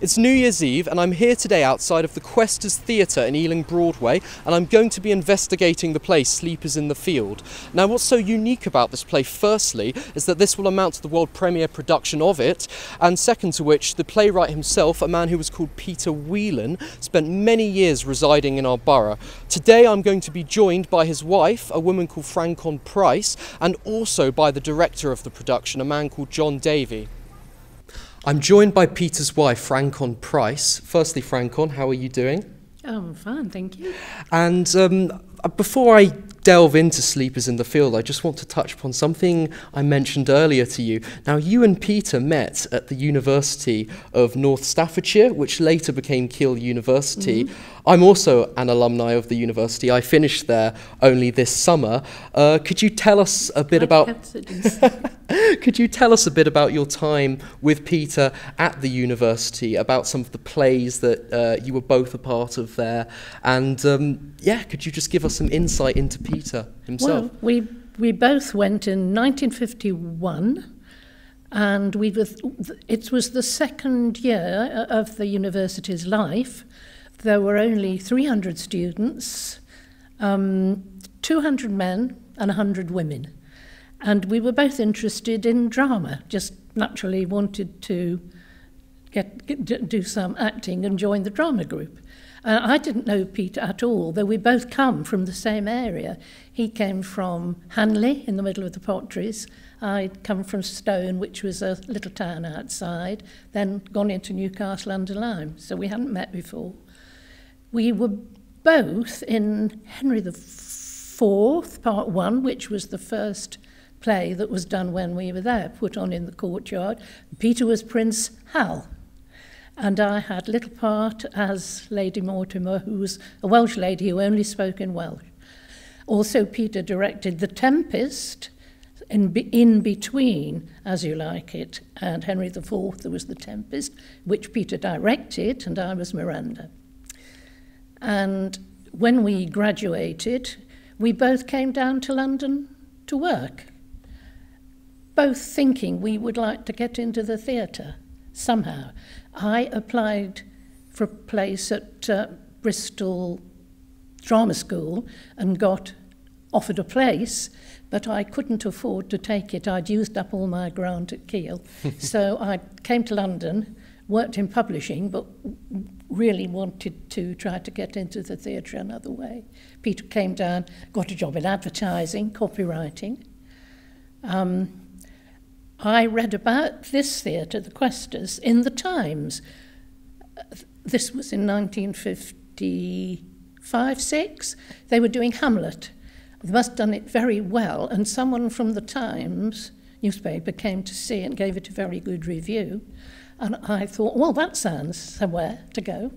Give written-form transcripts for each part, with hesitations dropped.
It's New Year's Eve and I'm here today outside of the Questors Theatre in Ealing Broadway, and I'm going to be investigating the play Sleepers in the Field. Now, what's so unique about this play, firstly, is that this will amount to the world premiere production of it, and second to which, the playwright himself, a man who was called Peter Whelan, spent many years residing in our borough. Today I'm going to be joined by his wife, a woman called Ffrangcon Price, and also by the director of the production, a man called John Davey. I'm joined by Peter's wife, Ffrangcon Price. Firstly, Ffrangcon, how are you doing? I'm fine, thank you. And before I delve into Sleepers in the Field, I just want to touch upon something I mentioned earlier to you. Now, you and Peter met at the University of North Staffordshire, which later became Keele University. I'm also an alumni of the university. I finished there only this summer. Could you tell us a bit about Could you tell us a bit about your time with Peter at the university, about some of the plays that you were both a part of there, and yeah, could you just give us some insight into Peter himself? Well, we both went in 1951, and it was the second year of the university's life. There were only 300 students, 200 men and 100 women. And we were both interested in drama, just naturally wanted to do some acting and join the drama group. I didn't know Peter at all, though we both come from the same area. He came from Hanley, in the middle of the Potteries. I'd come from Stone, which was a little town outside, then gone into Newcastle under Lyme, so we hadn't met before. We were both in Henry IV, Part 1, which was the first play that was done when we were there, put on in the courtyard. Peter was Prince Hal, and I had little part as Lady Mortimer, who was a Welsh lady who only spoke in Welsh. Also, Peter directed The Tempest, in between As You Like It and Henry IV, there was The Tempest, which Peter directed, and I was Miranda. And when we graduated, we both came down to London to work, both thinking we would like to get into the theatre somehow. I applied for a place at Bristol Drama School and got offered a place, but I couldn't afford to take it. I'd used up all my grant at Keele. So I came to London, worked in publishing, but really wanted to try to get into the theatre another way. Peter came down, got a job in advertising, copywriting. I read about this theatre, the Questors, in the Times. This was in 1955-6. They were doing Hamlet. They must have done it very well, and someone from the Times newspaper came to see it and gave it a very good review. And I thought, well, that sounds somewhere to go.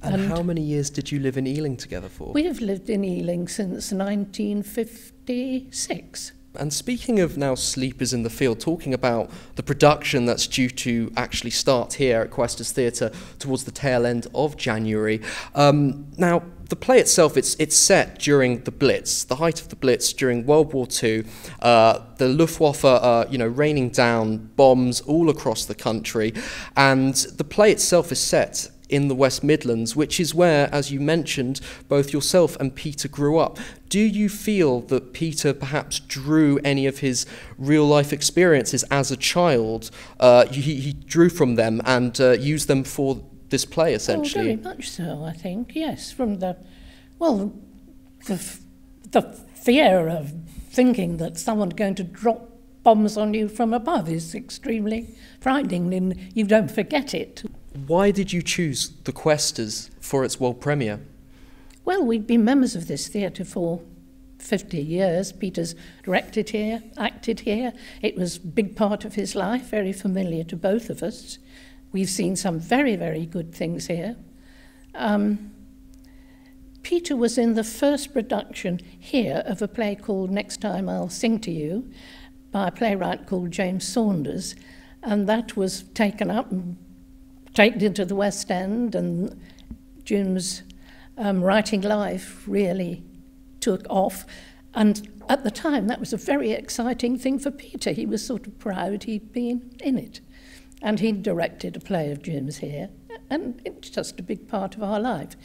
And how many years did you live in Ealing together for? We have lived in Ealing since 1956. And speaking of now Sleepers in the Field, talking about the production that's due to actually start here at Questors Theatre towards the tail end of January. Now, the play itself, it's set during the Blitz, the height of the Blitz during World War II. The Luftwaffe are, raining down bombs all across the country, and the play itself is set in the West Midlands, which is where, as you mentioned, both yourself and Peter grew up. Do you feel that Peter perhaps drew any of his real-life experiences as a child? He drew from them and used them for this play, essentially? Oh, very much so, I think, yes. From the fear of thinking that someone's going to drop bombs on you from above is extremely frightening, and you don't forget it. Why did you choose the Questors for its world premiere? Well, we'd been members of this theatre for 50 years. Peter's directed here, acted here. It was a big part of his life, very familiar to both of us. We've seen some very, very good things here. Peter was in the first production here of a play called Next Time I'll Sing to You by a playwright called James Saunders, and that was taken up and taken into the West End, and Jim's writing life really took off. And at the time, that was a very exciting thing for Peter. He was sort of proud he'd been in it. And he directed a play of Jim's here, and it's just a big part of our life.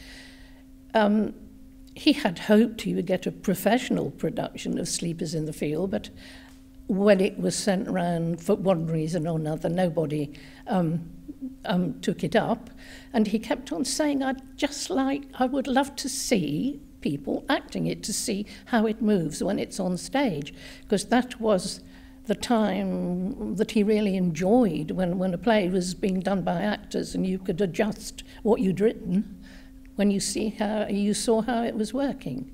He had hoped he would get a professional production of Sleepers in the Field, but when it was sent around for one reason or another, nobody took it up. And he kept on saying, I would love to see people acting it, to see how it moves when it's on stage, because that was the time that he really enjoyed, when a play was being done by actors and you could adjust what you'd written when you saw how it was working.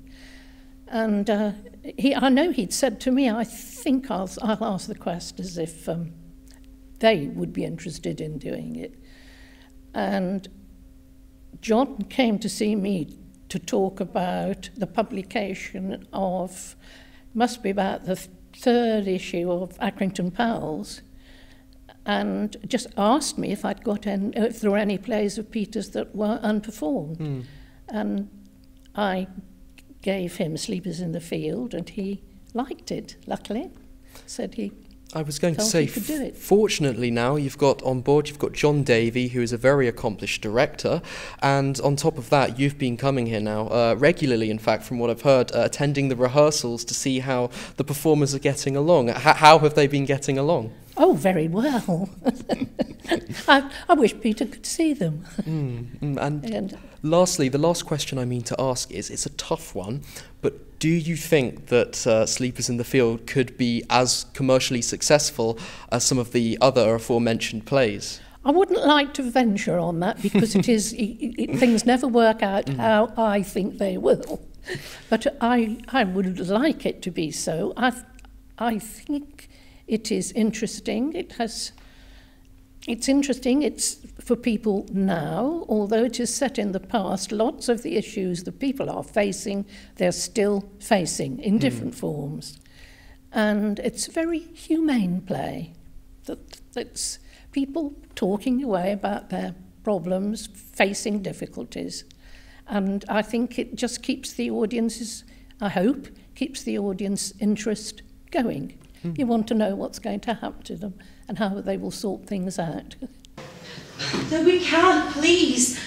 And I know he'd said to me, I think I'll ask the Questors if they would be interested in doing it. And John came to see me to talk about the publication of, must be about the third issue of Accrington Pals, and just asked me if if there were any plays of Peter's that were unperformed. And I gave him Sleepers in the Field, and he liked it, luckily. Said he I was going to say, could do it. Fortunately now you've got John Davey, who is a very accomplished director, and on top of that you've been coming here now regularly, in fact, from what I've heard, attending the rehearsals to see how the performers are getting along. How have they been getting along? Oh, very well. I wish Peter could see them. And lastly, the last question I mean to ask is, it's a tough one, but do you think that Sleepers in the Field could be as commercially successful as some of the other aforementioned plays? I wouldn't like to venture on that, because things never work out how I think they will. But I would like it to be so. I think it is interesting. It's interesting. It's for people now, although it is set in the past. Lots of the issues that people are facing, they're still facing in different forms. And it's a very humane play. That's people talking away about their problems, facing difficulties. And I think it just keeps the audience's, I hope, keeps the audience interest going. You want to know what's going to happen to them and how they will sort things out. No, we can't, please.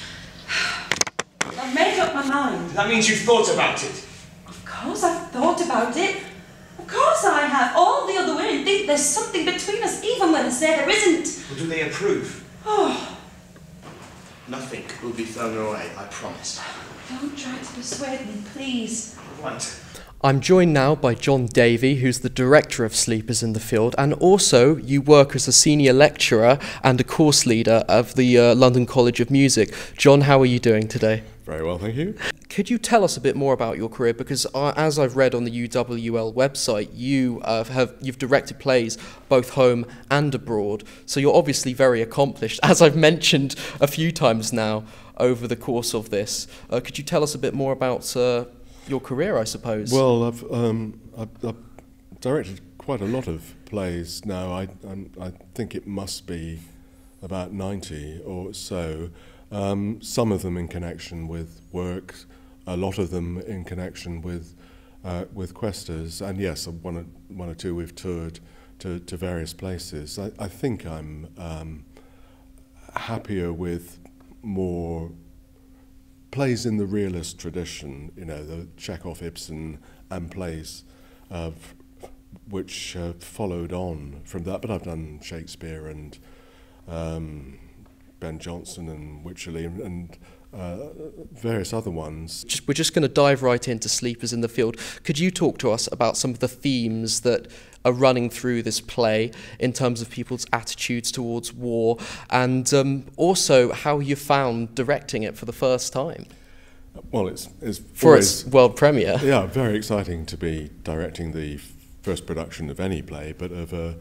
I've made up my mind. That means you've thought about it. Of course I've thought about it. Of course I have. All the other women think there's something between us, even when I say there isn't. Well, do they approve? Oh. Nothing will be thrown away, I promise. Don't try to persuade me, please. Right. I'm joined now by John Davey, who's the director of Sleepers in the Field, and also you work as a senior lecturer and a course leader of the London College of Music. John, how are you doing today? Very well, thank you. Could you tell us a bit more about your career? Because as I've read on the UWL website, you've directed plays both home and abroad, so you're obviously very accomplished, as I've mentioned a few times now over the course of this. Could you tell us a bit more about your career, I suppose? Well, I've directed quite a lot of plays now. I think it must be about 90 or so. Some of them in connection with work, a lot of them in connection with Questors, and yes, one or two we've toured to various places. I think I'm happier with more plays in the realist tradition, you know, the Chekhov, Ibsen, and plays which followed on from that. But I've done Shakespeare and Ben Jonson and Wycherley and various other ones. We're just going to dive right into Sleepers in the Field. Could you talk to us about some of the themes that are running through this play in terms of people's attitudes towards war, and also how you found directing it for the first time? Well, it's for always, its world premiere. Yeah, very exciting to be directing the first production of any play, but of a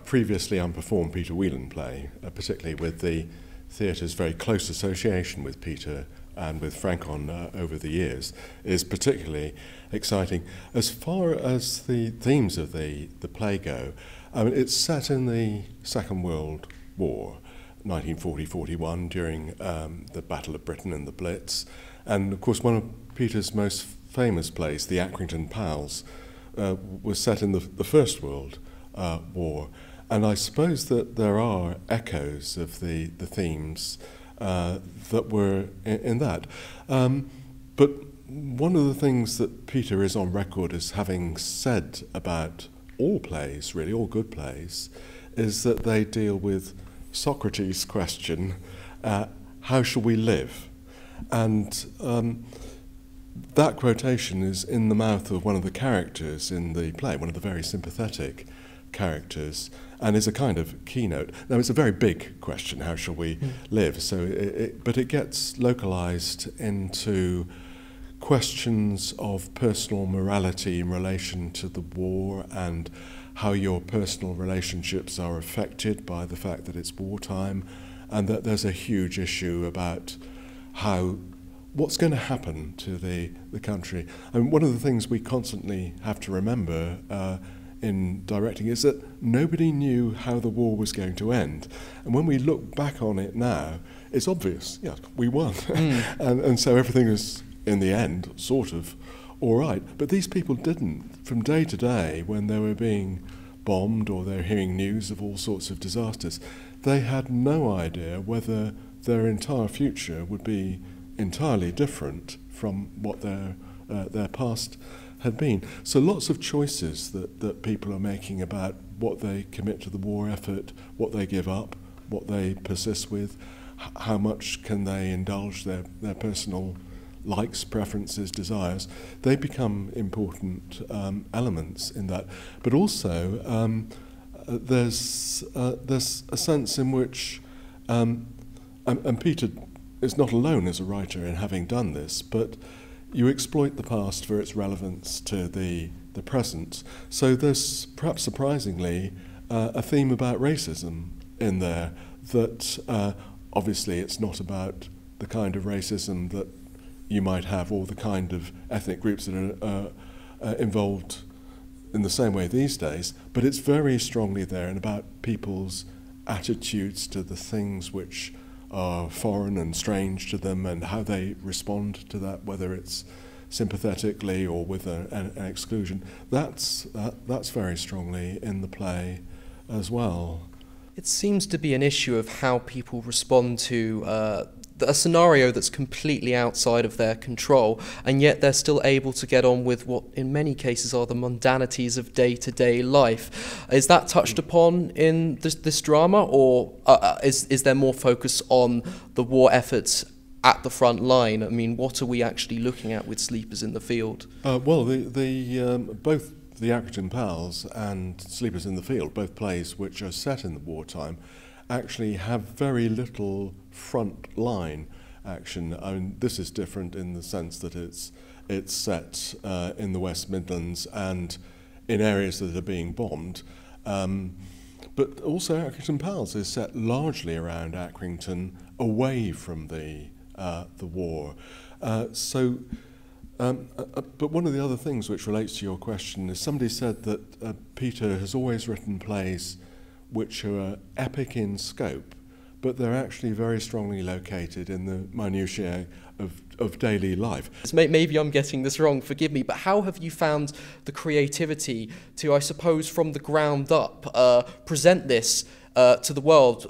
previously unperformed Peter Whelan play, particularly with the theatre's very close association with Peter and with Ffrangcon over the years, is particularly exciting. As far as the themes of the play go, I mean, it's set in the Second World War, 1940-41, during the Battle of Britain and the Blitz. And, of course, one of Peter's most famous plays, the Accrington Pals, was set in the First World War. And I suppose that there are echoes of the themes that were in that. But one of the things that Peter is on record as having said about all plays, really, all good plays, is that they deal with Socrates' question, how shall we live? And that quotation is in the mouth of one of the characters in the play, one of the very sympathetic characters, and is a kind of keynote. Now, it's a very big question, how shall we live? So, but it gets localized into questions of personal morality in relation to the war and how your personal relationships are affected by the fact that it's wartime, and that there's a huge issue about what's going to happen to the country. And one of the things we constantly have to remember in directing is that nobody knew how the war was going to end. And when we look back on it now, it's obvious, yeah, we won. And so everything is, in the end, sort of all right. But these people didn't. From day to day, when they were being bombed or they were hearing news of all sorts of disasters, they had no idea whether their entire future would be entirely different from what their past had been. So lots of choices that people are making about what they commit to the war effort, what they give up, what they persist with, how much can they indulge their personal likes, preferences, desires. They become important elements in that. But also there's a sense in which, and Peter is not alone as a writer in having done this, but you exploit the past for its relevance to the present. So there's, perhaps surprisingly, a theme about racism in there that obviously it's not about the kind of racism that you might have or the kind of ethnic groups that are involved in the same way these days, but it's very strongly there and about people's attitudes to the things which are foreign and strange to them and how they respond to that, whether it's sympathetically or with an exclusion. That's very strongly in the play as well. It seems to be an issue of how people respond to a scenario that's completely outside of their control, and yet they're still able to get on with what in many cases are the mundanities of day-to-day life. Is that touched upon in this drama, or is there more focus on the war efforts at the front line? I mean, what are we actually looking at with Sleepers in the Field? Well, both the Accrington Pals and Sleepers in the Field, both plays which are set in the wartime, actually have very little front line action. I mean, this is different in the sense that it's set in the West Midlands and in areas that are being bombed. But also Accrington Pals is set largely around Accrington, away from the war. But one of the other things which relates to your question is somebody said that Peter has always written plays which are epic in scope, but they're actually very strongly located in the minutiae of daily life. Maybe I'm getting this wrong, forgive me, but how have you found the creativity to, I suppose, from the ground up, present this to the world,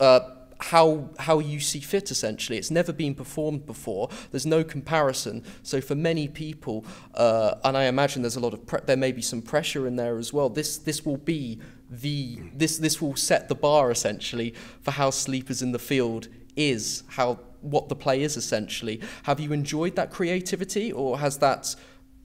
how you see fit, essentially? It's never been performed before, there's no comparison, so for many people, and I imagine there's a lot of there may be some pressure in there as well, this will be this will set the bar, essentially, for how Sleepers in the Field is, what the play is, essentially. Have you enjoyed that creativity, or has that,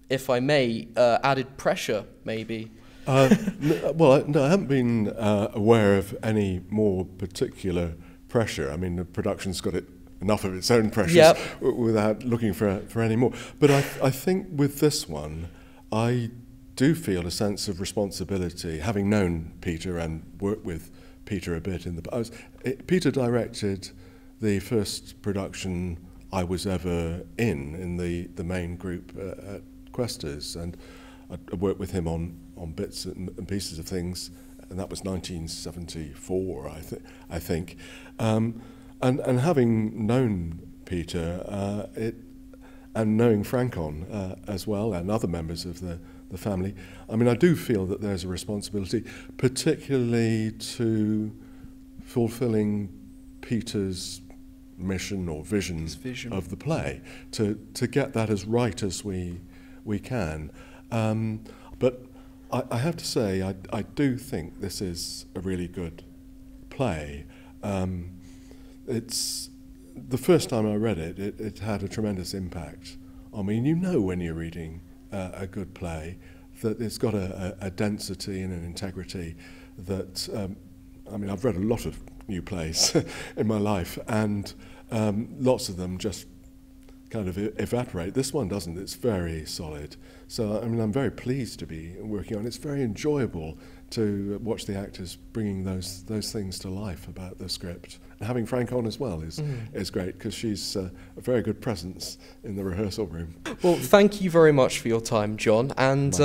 if I may, added pressure, maybe? No, I haven't been aware of any more particular pressure. I mean, the production's got enough of its own pressures without looking for any more. But I think with this one, I do feel a sense of responsibility, having known Peter and worked with Peter a bit in the past. Peter directed the first production I was ever in the main group at Questors, and I worked with him on bits and pieces of things, and that was 1974, I think. And having known Peter and knowing Ffrangcon as well, and other members of the family, I mean, I do feel that there's a responsibility, particularly to fulfilling Peter's mission or vision of the play, to get that as right as we can. But I have to say, I do think this is a really good play. It's the first time I read it, it had a tremendous impact on me. And you know when you're reading a good play that it's got a density and an integrity that, I mean, I've read a lot of new plays in my life, and lots of them just kind of evaporate. This one doesn't. It's very solid. So, I mean, I'm very pleased to be working on it. It's very enjoyable to watch the actors bringing those things to life about the script. And having Ffrangcon as well is great, because she's a very good presence in the rehearsal room. Well, thank you very much for your time, John. And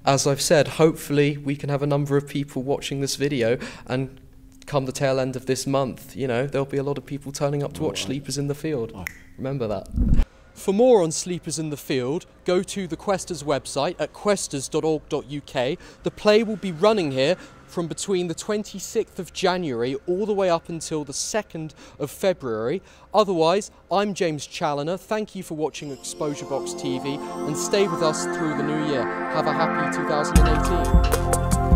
as I've said, hopefully we can have a number of people watching this video, and come the tail end of this month, you know, there'll be a lot of people turning up to watch Sleepers in the Field. Remember that. For more on Sleepers in the Field, go to the Questors website at questors.org.uk. The play will be running here from between the 26th of January all the way up until the 2nd of February. Otherwise, I'm James Challoner. Thank you for watching Exposure Box TV, and stay with us through the new year. Have a happy 2018.